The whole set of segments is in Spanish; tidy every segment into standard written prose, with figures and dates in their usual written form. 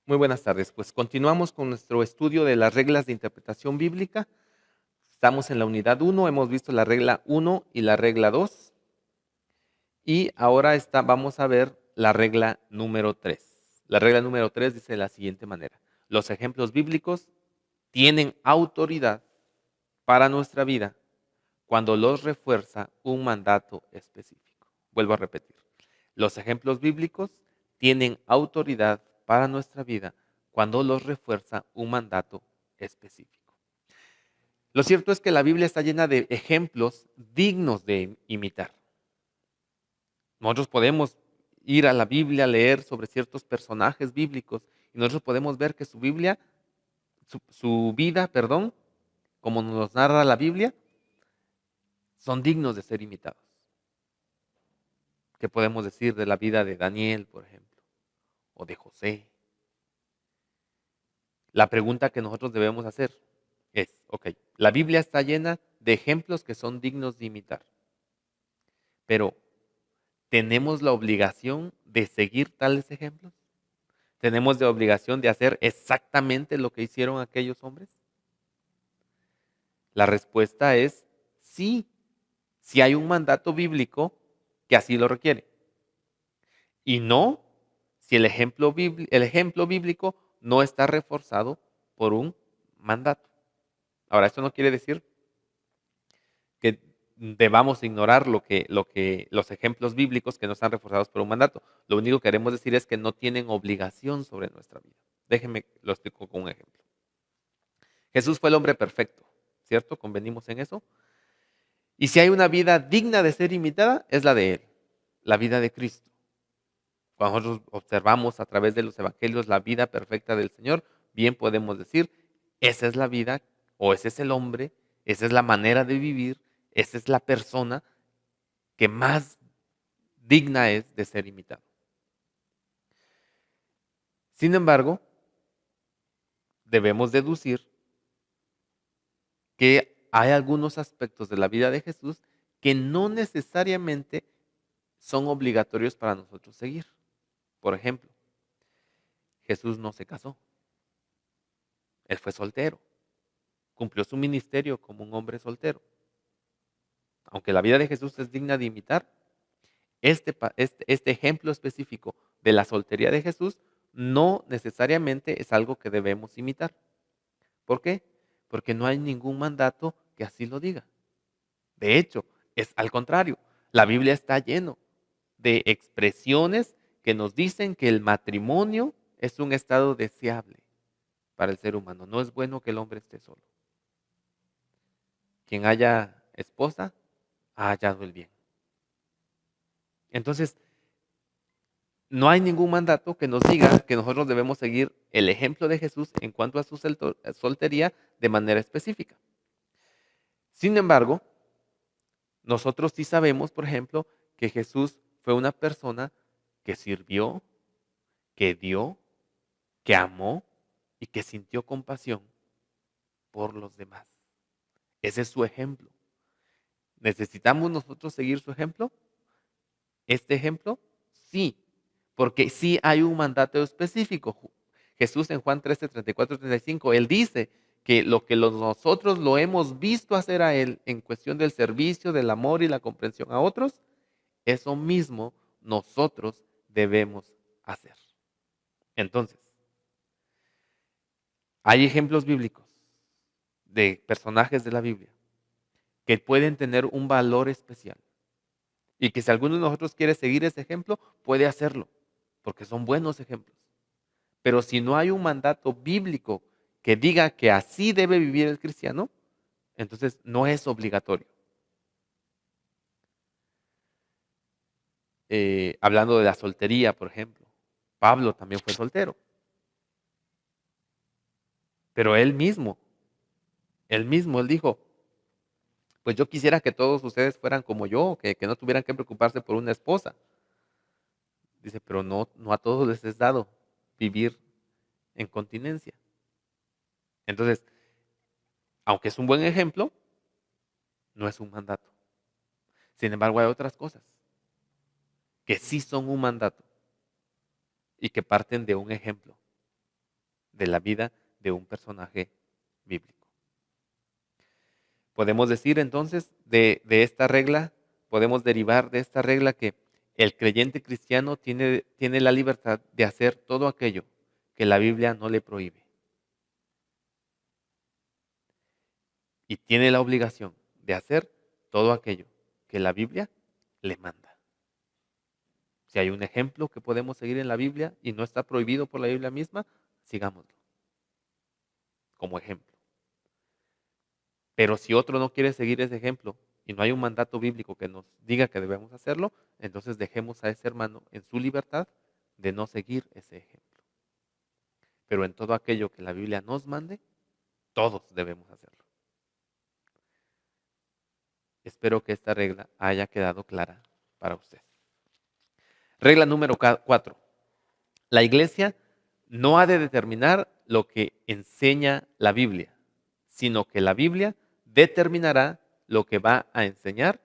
Muy buenas tardes. Pues continuamos con nuestro estudio de las reglas de interpretación bíblica. Estamos en la unidad uno. Hemos visto la regla uno y la regla 2. Y ahora vamos a ver la regla número 3. La regla número 3 dice de la siguiente manera. Los ejemplos bíblicos tienen autoridad para nuestra vida cuando los refuerza un mandato específico. Vuelvo a repetir. Los ejemplos bíblicos tienen autoridad para nuestra vida cuando los refuerza un mandato específico. Lo cierto es que la Biblia está llena de ejemplos dignos de imitar. Nosotros podemos ir a la Biblia, leer sobre ciertos personajes bíblicos y nosotros podemos ver que su vida, como nos narra la Biblia, son dignos de ser imitados. ¿Qué podemos decir de la vida de Daniel, por ejemplo? O de José. La pregunta que nosotros debemos hacer es, la Biblia está llena de ejemplos que son dignos de imitar, pero ¿tenemos la obligación de seguir tales ejemplos? ¿Tenemos la obligación de hacer exactamente lo que hicieron aquellos hombres? La respuesta es sí, si hay un mandato bíblico que así lo requiere. Y no si el ejemplo bíblico no está reforzado por un mandato. Ahora, esto no quiere decir que debamos ignorar los ejemplos bíblicos que no están reforzados por un mandato. Lo único que queremos decir es que no tienen obligación sobre nuestra vida. Déjenme lo explico con un ejemplo. Jesús fue el hombre perfecto, ¿cierto? ¿Convenimos en eso? Y si hay una vida digna de ser imitada, es la de Él, la vida de Cristo. Cuando nosotros observamos a través de los evangelios la vida perfecta del Señor, bien podemos decir, esa es la vida, o ese es el hombre, esa es la manera de vivir, esa es la persona que más digna es de ser imitado. Sin embargo, debemos deducir que hay algunos aspectos de la vida de Jesús que no necesariamente son obligatorios para nosotros seguir. Por ejemplo, Jesús no se casó, él fue soltero, cumplió su ministerio como un hombre soltero. Aunque la vida de Jesús es digna de imitar, este ejemplo específico de la soltería de Jesús no necesariamente es algo que debemos imitar. ¿Por qué? Porque no hay ningún mandato que así lo diga. De hecho, es al contrario. La Biblia está lleno de expresiones que nos dicen que el matrimonio es un estado deseable para el ser humano. No es bueno que el hombre esté solo. Quien haya esposa ha hallado el bien. Entonces, no hay ningún mandato que nos diga que nosotros debemos seguir el ejemplo de Jesús en cuanto a su soltería de manera específica. Sin embargo, nosotros sí sabemos, por ejemplo, que Jesús fue una persona que sirvió, que dio, que amó y que sintió compasión por los demás. Ese es su ejemplo. ¿Necesitamos nosotros seguir su ejemplo? ¿Este ejemplo? Sí, porque sí hay un mandato específico. Jesús en Juan 13, 34, 35, Él dice que nosotros lo hemos visto hacer a Él en cuestión del servicio, del amor y la comprensión a otros, eso mismo nosotros debemos hacer. Entonces, hay ejemplos bíblicos de personajes de la Biblia que pueden tener un valor especial y que si alguno de nosotros quiere seguir ese ejemplo, puede hacerlo, porque son buenos ejemplos. Pero si no hay un mandato bíblico que diga que así debe vivir el cristiano, entonces no es obligatorio. Hablando de la soltería, por ejemplo, Pablo también fue soltero, pero él dijo, pues yo quisiera que todos ustedes fueran como yo, que no tuvieran que preocuparse por una esposa. Dice, pero no a todos les es dado vivir en continencia. Entonces, aunque es un buen ejemplo, no es un mandato. Sin embargo, hay otras cosas que sí son un mandato y que parten de un ejemplo. de la vida de un personaje bíblico. Podemos decir entonces de esta regla, podemos derivar de esta regla que el creyente cristiano tiene la libertad de hacer todo aquello que la Biblia no le prohíbe. Y tiene la obligación de hacer todo aquello que la Biblia le manda. Si hay un ejemplo que podemos seguir en la Biblia y no está prohibido por la Biblia misma, sigámoslo como ejemplo. Pero si otro no quiere seguir ese ejemplo y no hay un mandato bíblico que nos diga que debemos hacerlo, entonces dejemos a ese hermano en su libertad de no seguir ese ejemplo. Pero en todo aquello que la Biblia nos mande, todos debemos hacerlo. Espero que esta regla haya quedado clara para usted. Regla número 4. La iglesia no ha de determinar lo que enseña la Biblia, sino que la Biblia determinará lo que va a enseñar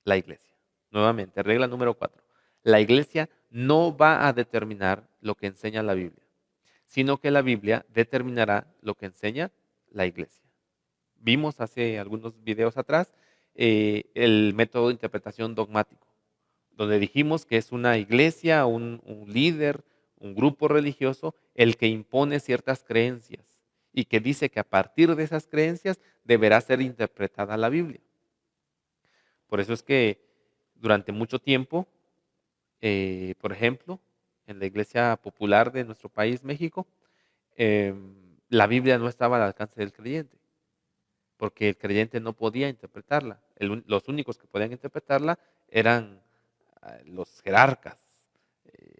la iglesia. Nuevamente, regla número 4. La iglesia no va a determinar lo que enseña la Biblia, sino que la Biblia determinará lo que enseña la iglesia. Vimos hace algunos videos atrás el método de interpretación dogmático, donde dijimos que es una iglesia, un líder, un grupo religioso, el que impone ciertas creencias y que dice que a partir de esas creencias deberá ser interpretada la Biblia. Por eso es que durante mucho tiempo, por ejemplo, en la iglesia popular de nuestro país, México, la Biblia no estaba al alcance del creyente, porque el creyente no podía interpretarla. Los únicos que podían interpretarla eran los jerarcas.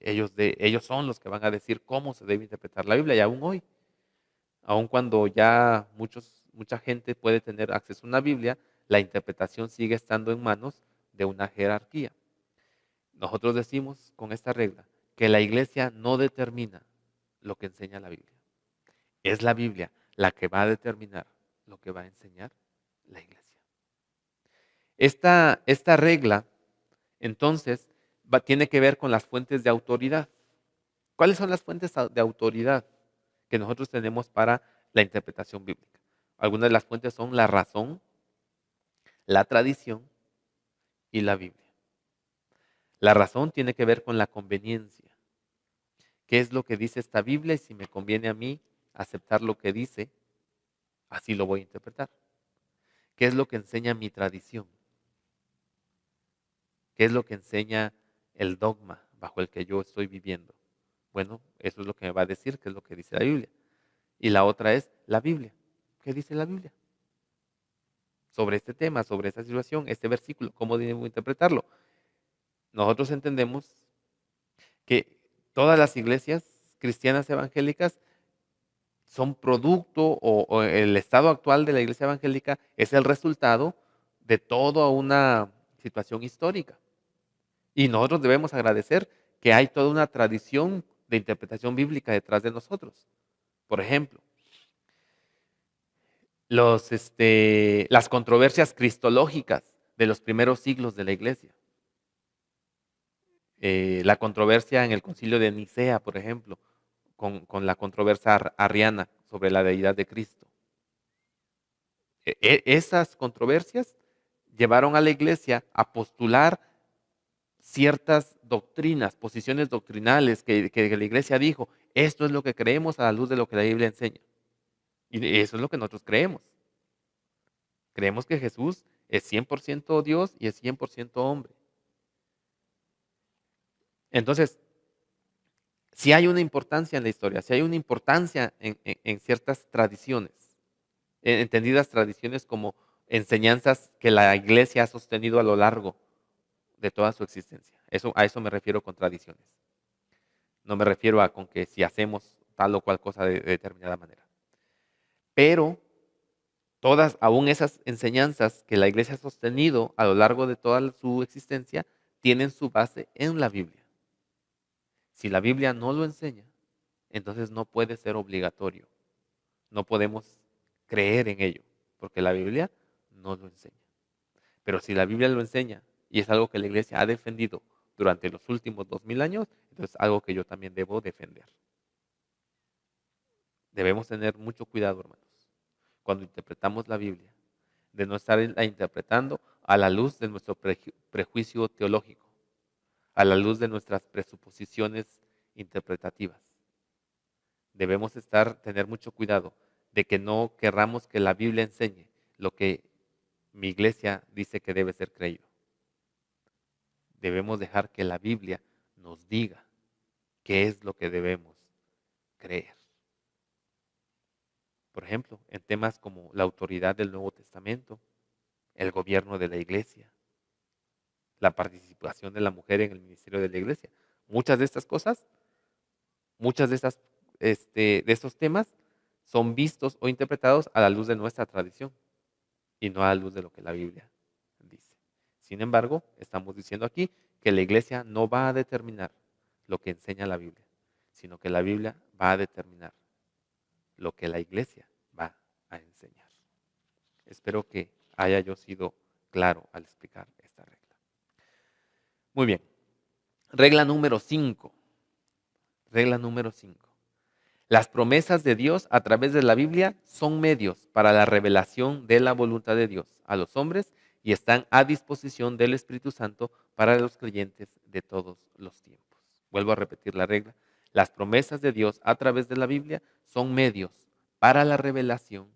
Ellos son los que van a decir cómo se debe interpretar la Biblia, y aún hoy, aun cuando ya mucha gente puede tener acceso a una Biblia, la interpretación sigue estando en manos de una jerarquía. Nosotros decimos con esta regla que la iglesia no determina lo que enseña la Biblia. Es la Biblia la que va a determinar lo que va a enseñar la iglesia. Esta regla, entonces, tiene que ver con las fuentes de autoridad. ¿Cuáles son las fuentes de autoridad que nosotros tenemos para la interpretación bíblica? Algunas de las fuentes son la razón, la tradición y la Biblia. La razón tiene que ver con la conveniencia. ¿Qué es lo que dice esta Biblia? Y si me conviene a mí aceptar lo que dice, así lo voy a interpretar. ¿Qué es lo que enseña mi tradición? ¿Qué es lo que enseña el dogma bajo el que yo estoy viviendo? Bueno, eso es lo que me va a decir qué es lo que dice la Biblia. Y la otra es la Biblia. ¿Qué dice la Biblia? Sobre este tema, sobre esta situación, este versículo, ¿cómo debemos interpretarlo? Nosotros entendemos que todas las iglesias cristianas evangélicas son producto o el estado actual de la iglesia evangélica es el resultado de toda una situación histórica. Y nosotros debemos agradecer que hay toda una tradición de interpretación bíblica detrás de nosotros. Por ejemplo, las controversias cristológicas de los primeros siglos de la iglesia. La controversia en el concilio de Nicea, por ejemplo, con la controversia arriana sobre la deidad de Cristo. Esas controversias llevaron a la iglesia a postular ciertas doctrinas, posiciones doctrinales que la iglesia dijo, esto es lo que creemos a la luz de lo que la Biblia enseña. Y eso es lo que nosotros creemos. Creemos que Jesús es 100% Dios y es 100% hombre. Entonces, si hay una importancia en la historia, si hay una importancia en ciertas tradiciones, entendidas tradiciones como enseñanzas que la iglesia ha sostenido a lo largo de toda su existencia. A eso me refiero con tradiciones. No me refiero a con que si hacemos tal o cual cosa de determinada manera. Pero todas, aún esas enseñanzas que la iglesia ha sostenido a lo largo de toda su existencia, tienen su base en la Biblia. Si la Biblia no lo enseña, entonces no puede ser obligatorio. No podemos creer en ello, porque la Biblia no lo enseña. Pero si la Biblia lo enseña y es algo que la iglesia ha defendido durante los últimos 2000 años, entonces es algo que yo también debo defender. Debemos tener mucho cuidado, hermanos, cuando interpretamos la Biblia, de no estarla interpretando a la luz de nuestro prejuicio teológico, a la luz de nuestras presuposiciones interpretativas. Debemos tener mucho cuidado de que no querramos que la Biblia enseñe lo que mi iglesia dice que debe ser creído. Debemos dejar que la Biblia nos diga qué es lo que debemos creer. Por ejemplo, en temas como la autoridad del Nuevo Testamento, el gobierno de la iglesia, la participación de la mujer en el ministerio de la iglesia. Muchas de estas cosas, muchas de estos temas son vistos o interpretados a la luz de nuestra tradición y no a la luz de lo que la Biblia dice. Sin embargo, estamos diciendo aquí que la iglesia no va a determinar lo que enseña la Biblia, sino que la Biblia va a determinar lo que la iglesia va a enseñar. Espero que haya yo sido claro al explicar esta regla. Muy bien. Regla número 5. Regla número 5. Las promesas de Dios a través de la Biblia son medios para la revelación de la voluntad de Dios a los hombres y están a disposición del Espíritu Santo para los creyentes de todos los tiempos. Vuelvo a repetir la regla. Las promesas de Dios a través de la Biblia son medios para la revelación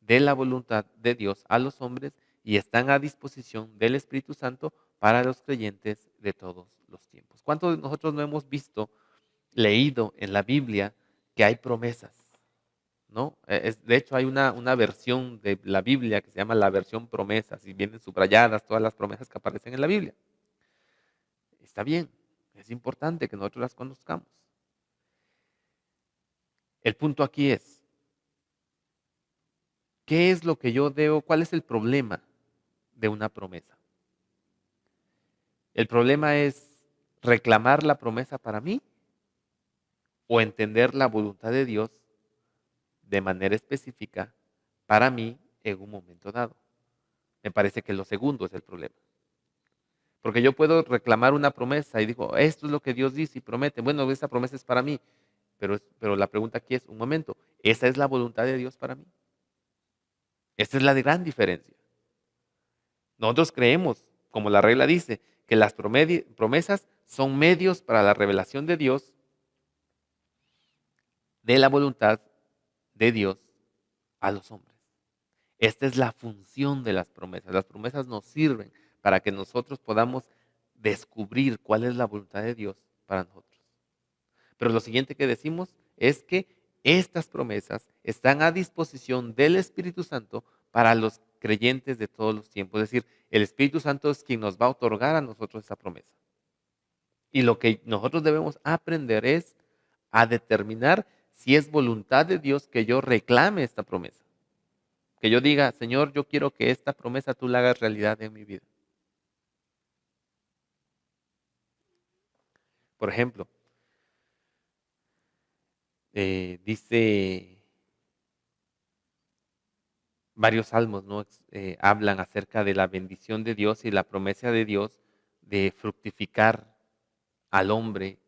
de la voluntad de Dios a los hombres y están a disposición del Espíritu Santo para los creyentes de todos los tiempos. ¿Cuántos de nosotros no hemos visto, leído en la Biblia que hay promesas? ¿No? De hecho, hay una versión de la Biblia que se llama la versión promesas y vienen subrayadas todas las promesas que aparecen en la Biblia. Está bien, es importante que nosotros las conozcamos. El punto aquí es, ¿qué es lo que yo debo? ¿Cuál es el problema de una promesa? ¿El problema es reclamar la promesa para mí o entender la voluntad de Dios de manera específica para mí en un momento dado? Me parece que lo segundo es el problema. Porque yo puedo reclamar una promesa y digo, esto es lo que Dios dice y promete. Bueno, esa promesa es para mí. Pero la pregunta aquí es, un momento, ¿esa es la voluntad de Dios para mí? Esta es la gran diferencia. Nosotros creemos, como la regla dice, que las promesas son medios para la revelación de Dios, de la voluntad de Dios a los hombres. Esta es la función de las promesas. Las promesas nos sirven para que nosotros podamos descubrir cuál es la voluntad de Dios para nosotros. Pero lo siguiente que decimos es que estas promesas están a disposición del Espíritu Santo para los creyentes de todos los tiempos. Es decir, el Espíritu Santo es quien nos va a otorgar a nosotros esa promesa. Y lo que nosotros debemos aprender es a determinar si es voluntad de Dios que yo reclame esta promesa. Que yo diga, Señor, yo quiero que esta promesa tú la hagas realidad en mi vida. Por ejemplo, dice varios salmos, ¿no? Hablan acerca de la bendición de Dios y la promesa de Dios de fructificar al hombre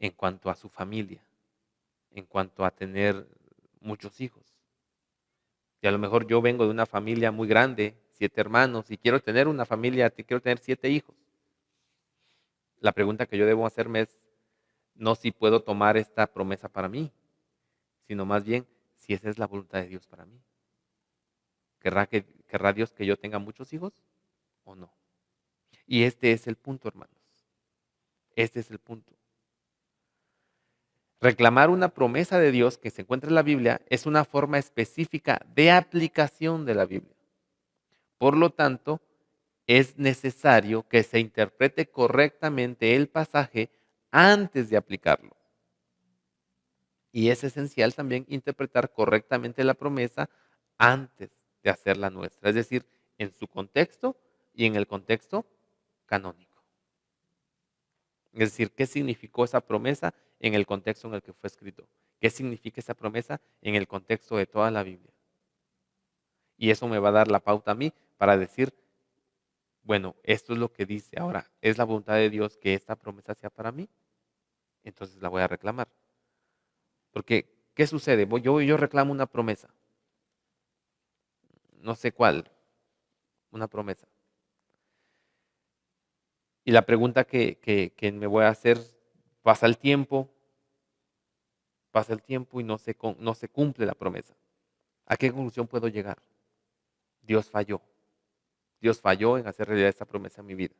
en cuanto a su familia, en cuanto a tener muchos hijos. Y a lo mejor yo vengo de una familia muy grande, 7 hermanos, y quiero tener una familia, quiero tener 7 hijos. La pregunta que yo debo hacerme es, no si puedo tomar esta promesa para mí, sino más bien si esa es la voluntad de Dios para mí. ¿Querrá Dios que yo tenga muchos hijos o no? Y este es el punto, hermanos. Este es el punto. Reclamar una promesa de Dios que se encuentra en la Biblia es una forma específica de aplicación de la Biblia. Por lo tanto, es necesario que se interprete correctamente el pasaje antes de aplicarlo. Y es esencial también interpretar correctamente la promesa antes de hacerla nuestra, es decir, en su contexto y en el contexto canónico. Es decir, ¿qué significó esa promesa en el contexto en el que fue escrito? ¿Qué significa esa promesa en el contexto de toda la Biblia? Y eso me va a dar la pauta a mí para decir, bueno, esto es lo que dice. Ahora, ¿es la voluntad de Dios que esta promesa sea para mí? Entonces la voy a reclamar. Porque, ¿Qué sucede? Yo reclamo una promesa, no sé cuál, una promesa. Y la pregunta que me voy a hacer, pasa el tiempo y no se cumple la promesa. ¿A qué conclusión puedo llegar? Dios falló. Dios falló en hacer realidad esta promesa en mi vida.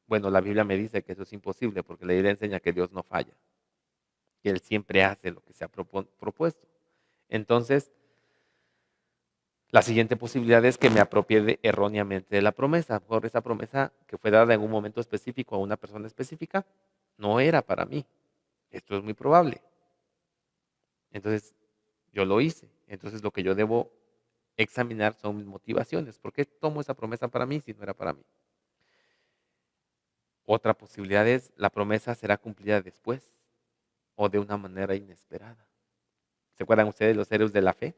Bueno, la Biblia me dice que eso es imposible porque la Biblia enseña que Dios no falla, que Él siempre hace lo que se ha propuesto. Entonces, la siguiente posibilidad es que me apropie erróneamente de la promesa. Por esa promesa que fue dada en un momento específico a una persona específica, no era para mí. Esto es muy probable. Entonces, yo lo hice. Entonces, lo que yo debo examinar son mis motivaciones. ¿Por qué tomo esa promesa para mí si no era para mí? Otra posibilidad es la promesa será cumplida después o de una manera inesperada. ¿Se acuerdan ustedes los héroes de la fe?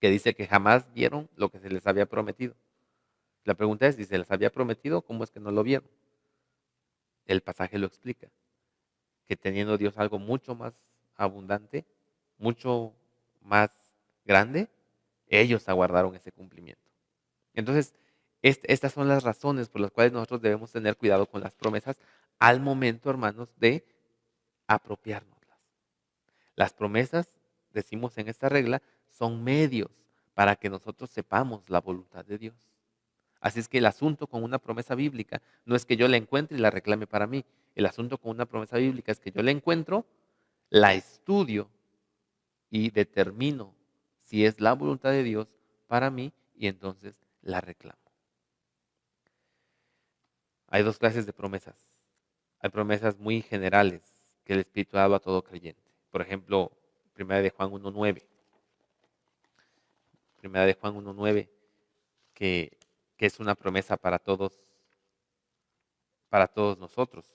Que dice que jamás vieron lo que se les había prometido. La pregunta es, si se les había prometido, ¿cómo es que no lo vieron? El pasaje lo explica, que teniendo Dios algo mucho más abundante, mucho más grande, ellos aguardaron ese cumplimiento. Entonces, estas son las razones por las cuales nosotros debemos tener cuidado con las promesas al momento, hermanos, de apropiárnoslas. Las promesas, decimos en esta regla, son medios para que nosotros sepamos la voluntad de Dios. Así es que el asunto con una promesa bíblica no es que yo la encuentre y la reclame para mí. El asunto con una promesa bíblica es que yo la encuentro, la estudio y determino si es la voluntad de Dios para mí y entonces la reclamo. Hay dos clases de promesas. Hay promesas muy generales que el Espíritu ha dado a todo creyente. Por ejemplo, 1 de Juan 1.9. 1 de Juan 1.9, que es una promesa para todos nosotros.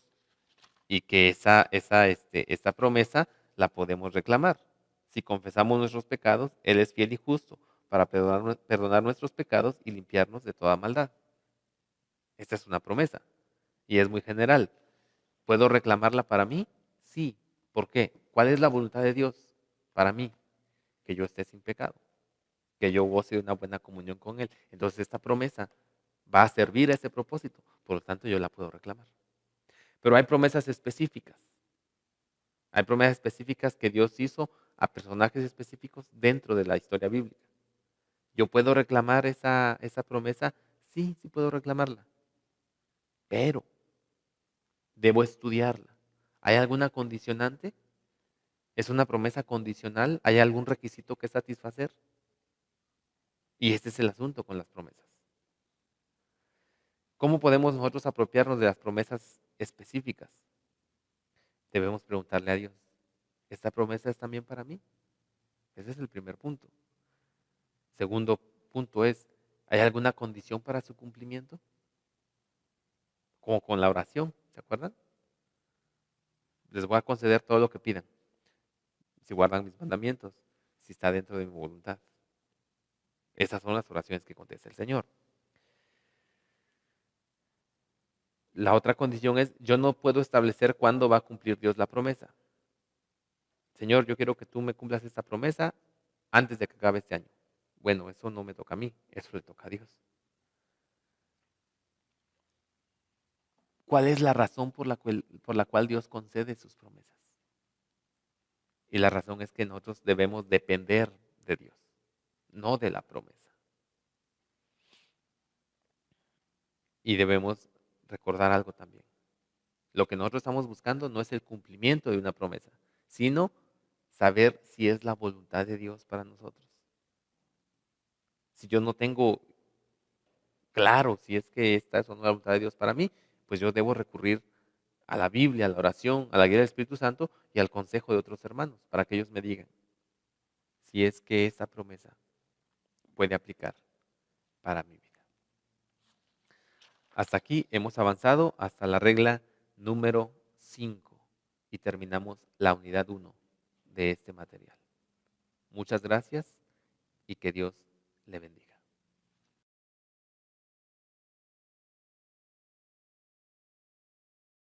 Y que esta promesa la podemos reclamar. Si confesamos nuestros pecados, Él es fiel y justo para perdonar nuestros pecados y limpiarnos de toda maldad. Esta es una promesa y es muy general. ¿Puedo reclamarla para mí? Sí. ¿Por qué? ¿Cuál es la voluntad de Dios para mí? Que yo esté sin pecado, que yo goce de una buena comunión con Él. Entonces esta promesa va a servir a ese propósito, por lo tanto yo la puedo reclamar. Pero hay promesas específicas. Hay promesas específicas que Dios hizo a personajes específicos dentro de la historia bíblica. ¿Yo puedo reclamar esa promesa? Sí, sí puedo reclamarla. Pero debo estudiarla. ¿Hay alguna condicionante? ¿Es una promesa condicional? ¿Hay algún requisito que satisfacer? Y este es el asunto con las promesas. ¿Cómo podemos nosotros apropiarnos de las promesas específicas? Debemos preguntarle a Dios, ¿esta promesa es también para mí? Ese es el primer punto. Segundo punto es, ¿hay alguna condición para su cumplimiento? Como con la oración, ¿se acuerdan? Les voy a conceder todo lo que pidan, si guardan mis mandamientos, si está dentro de mi voluntad. Esas son las oraciones que contesta el Señor. La otra condición es, yo no puedo establecer cuándo va a cumplir Dios la promesa. Señor, yo quiero que tú me cumplas esta promesa antes de que acabe este año. Bueno, eso no me toca a mí, eso le toca a Dios. ¿Cuál es la razón por la cual Dios concede sus promesas? Y la razón es que nosotros debemos depender de Dios, no de la promesa. Y debemos recordar algo también. Lo que nosotros estamos buscando no es el cumplimiento de una promesa, sino saber si es la voluntad de Dios para nosotros. Si yo no tengo claro si es que esta es o no la voluntad de Dios para mí, pues yo debo recurrir a la Biblia, a la oración, a la guía del Espíritu Santo y al consejo de otros hermanos, para que ellos me digan si es que esa promesa puede aplicar para mi vida. Hasta aquí hemos avanzado hasta la regla número 5 y terminamos la unidad 1 de este material. Muchas gracias y que Dios le bendiga.